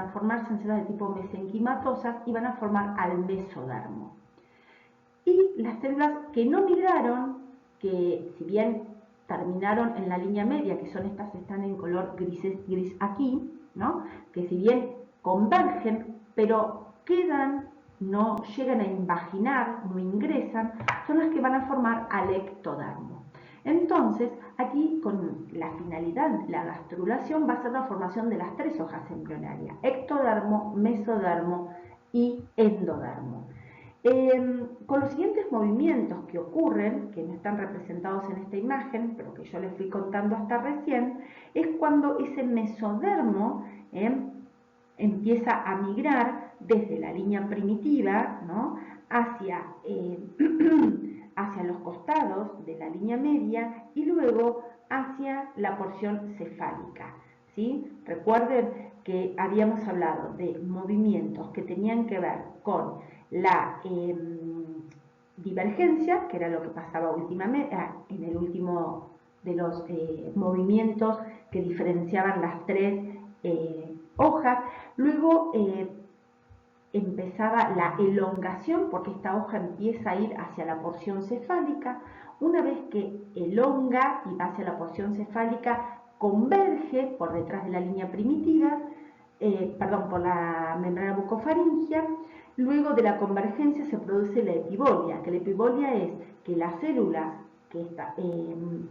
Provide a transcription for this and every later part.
transformarse en células de tipo mesenquimatosas y van a formar al mesodermo. Y las células que no migraron, que si bien terminaron en la línea media, que son estas que están en color gris aquí, ¿no? Que si bien convergen, pero quedan, no llegan a invaginar, no ingresan, son las que van a formar al ectodermo. Entonces, aquí con la finalidad, la gastrulación va a ser la formación de las 3 hojas embrionarias: ectodermo, mesodermo y endodermo. Con los siguientes movimientos que ocurren, que no están representados en esta imagen, pero que yo les fui contando hasta recién, es cuando ese mesodermo empieza a migrar desde la línea primitiva, ¿no?, hacia, hacia los costados de la línea media y luego hacia la porción cefálica, ¿sí? Recuerden que habíamos hablado de movimientos que tenían que ver con la divergencia, que era lo que pasaba últimamente, en el último de los movimientos que diferenciaban las 3 hojas. Luego empezaba la elongación, porque esta hoja empieza a ir hacia la porción cefálica. Una vez que elonga y va hacia la porción cefálica, converge por detrás de la línea primitiva, por la membrana bucofaringea. Luego de la convergencia se produce la epibolia, que la epibolia es que las células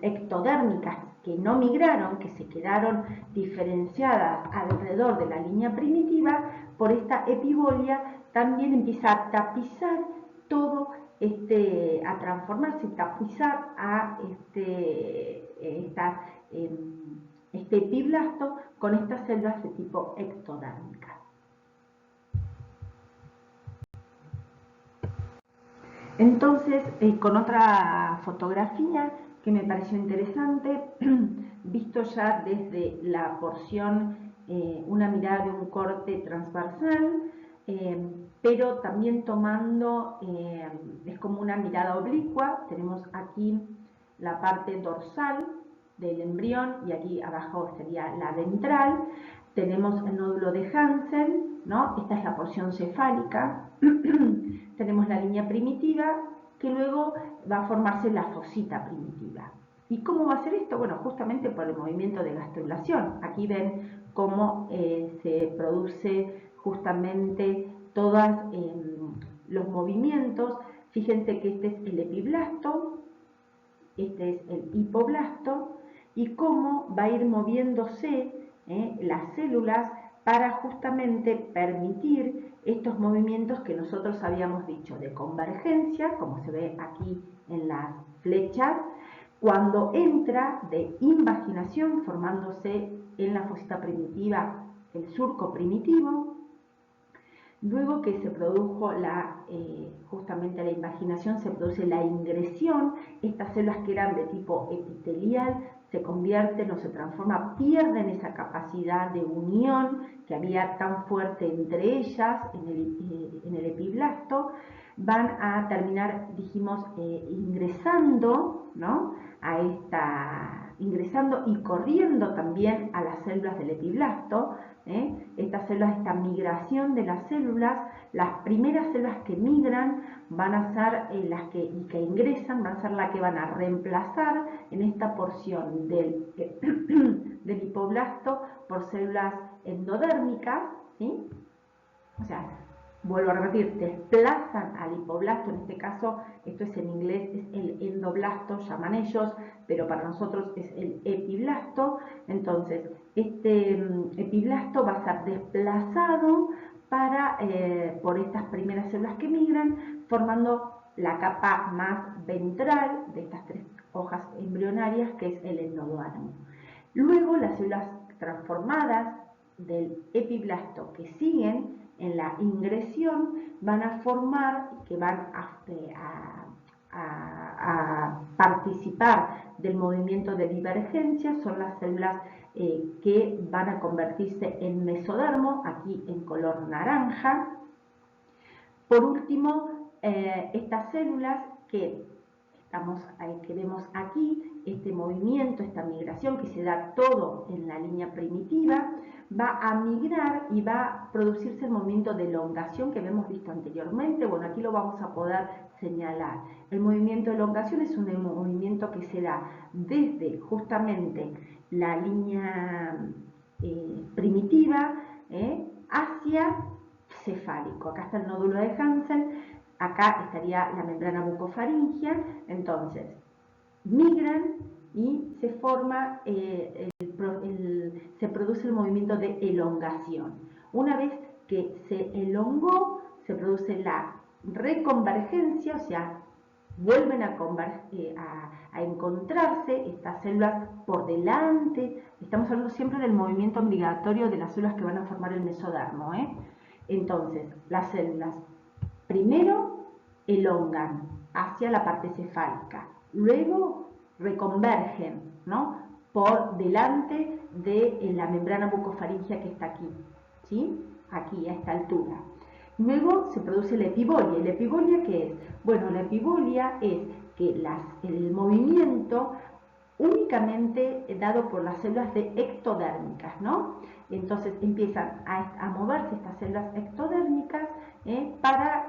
ectodérmicas que no migraron, que se quedaron diferenciadas alrededor de la línea primitiva, por esta epibolia también empieza a tapizar todo a transformarse, tapizar a este epiblasto con estas células de tipo ectodérmica. Entonces, con otra fotografía que me pareció interesante, visto ya desde la porción, una mirada de un corte transversal, pero también tomando, es como una mirada oblicua. Tenemos aquí la parte dorsal del embrión y aquí abajo sería la ventral. Tenemos el nódulo de Hansen, ¿no? Esta es la porción cefálica. Tenemos la línea primitiva, que luego va a formarse la fosita primitiva. ¿Y cómo va a ser esto? Bueno, justamente por el movimiento de gastrulación. Aquí ven cómo se produce justamente todos los movimientos. Fíjense que este es el epiblasto, este es el hipoblasto, y cómo va a ir moviéndose las células para justamente permitir estos movimientos que nosotros habíamos dicho de convergencia, como se ve aquí en las flechas, cuando entra de invaginación, formándose en la fosita primitiva el surco primitivo. Luego que se produjo justamente la invaginación, se produce la ingresión. Estas células que eran de tipo epitelial se convierten o se transforman, pierden esa capacidad de unión que había tan fuerte entre ellas en el epiblasto. Van a terminar, dijimos, ingresando, ¿no?, ingresando y corriendo también a las células del epiblasto. Estas células, esta migración de las células, las primeras células que migran van a ser las que ingresan, van a ser las que van a reemplazar en esta porción del hipoblasto por células endodérmicas, ¿sí? O sea, vuelvo a repetir, desplazan al hipoblasto. En este caso, esto es en inglés, es el endoblasto, llaman ellos, pero para nosotros es el epiblasto. Entonces, este epiblasto va a ser desplazado por estas primeras células que migran, formando la capa más ventral de estas 3 hojas embrionarias, que es el endodermo. Luego, las células transformadas del epiblasto que siguen en la ingresión van a formar, que van a participar del movimiento de divergencia, son las células que van a convertirse en mesodermo, aquí en color naranja. Por último, estas células que vemos aquí, este movimiento, esta migración que se da todo en la línea primitiva, va a migrar y va a producirse el movimiento de elongación que habíamos visto anteriormente. Bueno, aquí lo vamos a poder señalar. El movimiento de elongación es un movimiento que se da desde justamente la línea primitiva hacia cefálico. Acá está el nódulo de Hansen, acá estaría la membrana bucofaringea. Entonces, migran y se forma, se produce el movimiento de elongación. Una vez que se elongó, se produce la reconvergencia, o sea, vuelven a encontrarse estas células por delante. Estamos hablando siempre del movimiento obligatorio de las células que van a formar el mesodermo. Entonces, las células primero elongan hacia la parte cefálica, luego reconvergen, ¿no?, por delante de la membrana bucofaringea que está aquí, ¿sí?, aquí a esta altura. Luego se produce la epibolia. ¿Y la epibolia qué es? Bueno, la epibolia es que el movimiento únicamente dado por las células ectodérmicas, ¿no? Entonces empiezan a moverse estas células ectodérmicas para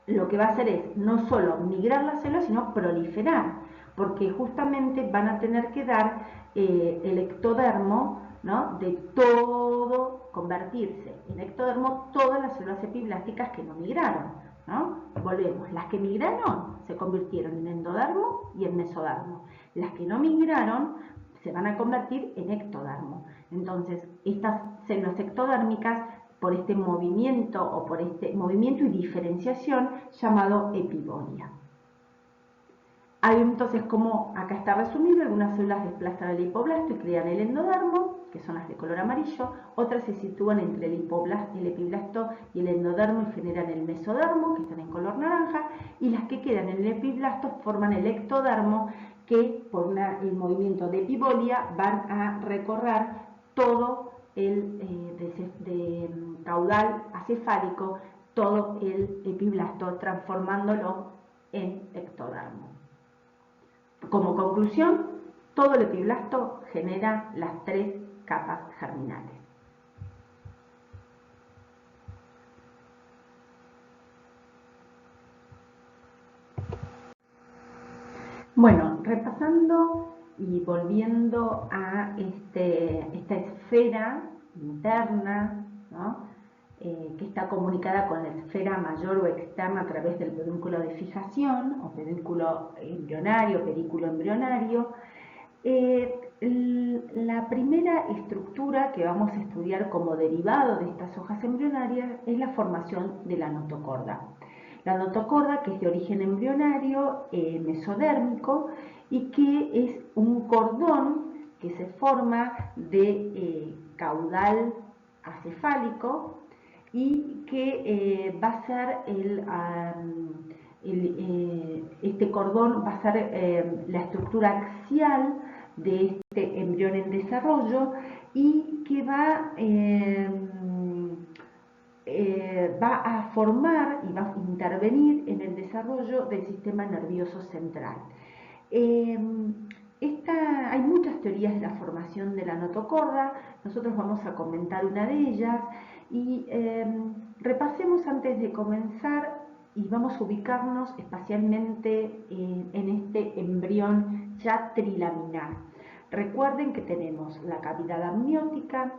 lo que va a hacer es no solo migrar las células, sino proliferar, porque justamente van a tener que dar el ectodermo, ¿no?, de todo, convertirse en ectodermo todas las células epiblásticas que no migraron, ¿no? Volvemos, las que migraron se convirtieron en endodermo y en mesodermo. Las que no migraron se van a convertir en ectodermo. Entonces, estas células ectodérmicas, por este movimiento o por este movimiento y diferenciación llamado epibolia. Hay entonces, como acá está resumido, algunas células desplazan al hipoblasto y crean el endodermo, que son las de color amarillo, otras se sitúan entre el epiblasto y el endodermo y generan el mesodermo, que están en color naranja, y las que quedan en el epiblasto forman el ectodermo, que por el movimiento de epibolia van a recorrer todo el de caudal acefálico, todo el epiblasto, transformándolo en ectodermo. Como conclusión, todo el epiblasto genera las 3 capas germinales. Bueno, repasando y volviendo a esta esfera interna, ¿no?, que está comunicada con la esfera mayor o externa a través del pedúnculo de fijación o pedúnculo embrionario, pedículo embrionario. La primera estructura que vamos a estudiar como derivado de estas hojas embrionarias es la formación de la notocorda. La notocorda, que es de origen embrionario, mesodérmico, y que es un cordón que se forma de caudal acefálico y que va a ser este cordón va a ser la estructura axial de este embrión en desarrollo y que va a formar y va a intervenir en el desarrollo del sistema nervioso central. Hay muchas teorías de la formación de la notocorda. Nosotros vamos a comentar una de ellas y repasemos antes de comenzar y vamos a ubicarnos espacialmente en este embrión ya trilaminar. Recuerden que tenemos la cavidad amniótica,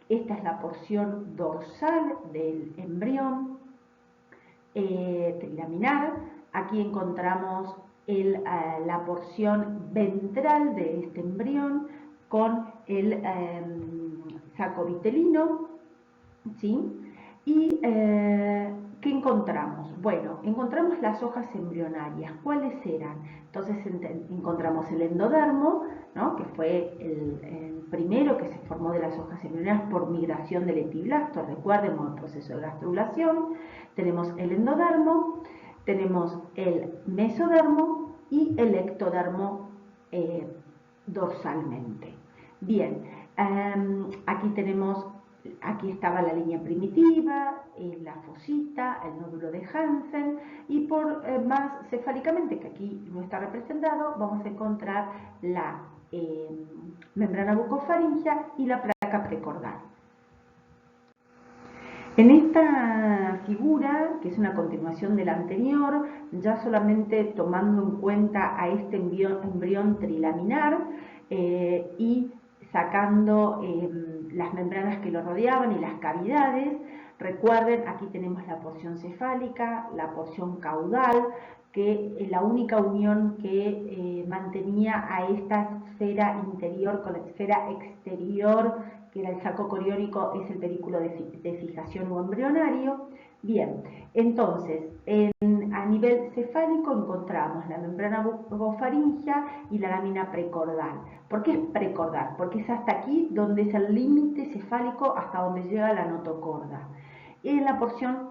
esta es la porción dorsal del embrión trilaminar. Aquí encontramos la porción ventral de este embrión con el saco vitelino, ¿sí? Y ¿qué encontramos? Bueno, encontramos las hojas embrionarias. ¿Cuáles eran? Entonces encontramos el endodermo, ¿no?, que fue el primero que se formó de las hojas embrionarias por migración del epiblasto. Recuerden el proceso de gastrulación. Tenemos el endodermo, tenemos el mesodermo y el ectodermo dorsalmente. Bien, aquí estaba la línea primitiva, la fosita, el nódulo de Hansen, y por más cefálicamente, que aquí no está representado, vamos a encontrar la membrana bucofaringea y la placa precordal. En esta figura, que es una continuación de la anterior, ya solamente tomando en cuenta a este embrión trilaminar y sacando las membranas que lo rodeaban y las cavidades, recuerden, aquí tenemos la porción cefálica, la porción caudal, que la única unión que mantenía a esta esfera interior con la esfera exterior, que era el saco coriónico, es el pedículo de fijación o embrionario. Bien, entonces, a nivel cefálico encontramos la membrana bucofaringea y la lámina precordal. ¿Por qué es precordal? Porque es hasta aquí donde es el límite cefálico, hasta donde llega la notocorda. En la porción